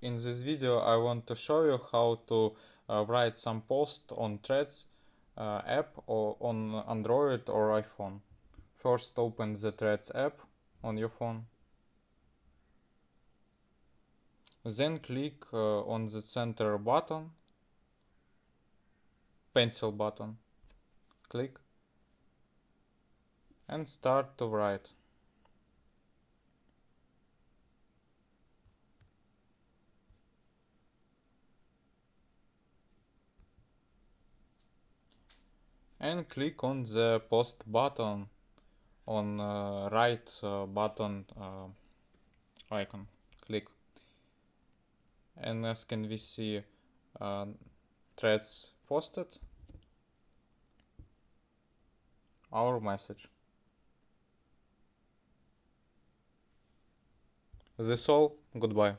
in this video I want to show you how to write some post on Threads app or on Android or iPhone. First open the Threads app on your phone. Then click on the center button, pencil button. Click and start to write. And click on the post button on right button icon. Click, and as can we see, threads posted our message. This all. Goodbye.